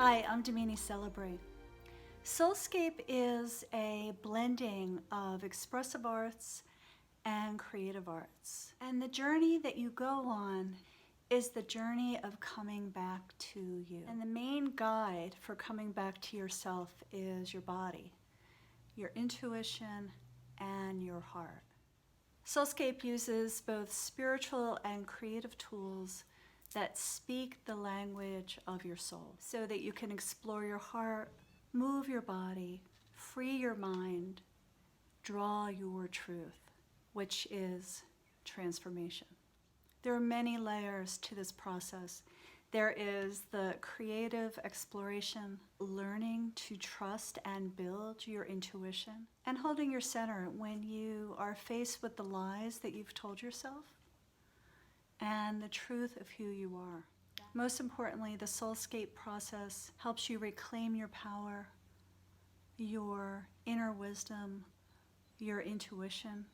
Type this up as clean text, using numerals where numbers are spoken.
Hi, I'm Damini Celebre. Soulscape is a blending of expressive arts and creative arts. And the journey that you go on is the journey of coming back to you. And the main guide for coming back to yourself is your body, your intuition, and your heart. Soulscape uses both spiritual and creative tools that speak the language of your soul so that you can explore your heart, move your body, free your mind, draw your truth, which is transformation. There are many layers to this process. There is the creative exploration, learning to trust and build your intuition, and holding your center when you are faced with the lies that you've told yourself and the truth of who you are. Most importantly, the Soulscape process helps you reclaim your power, your inner wisdom, your intuition,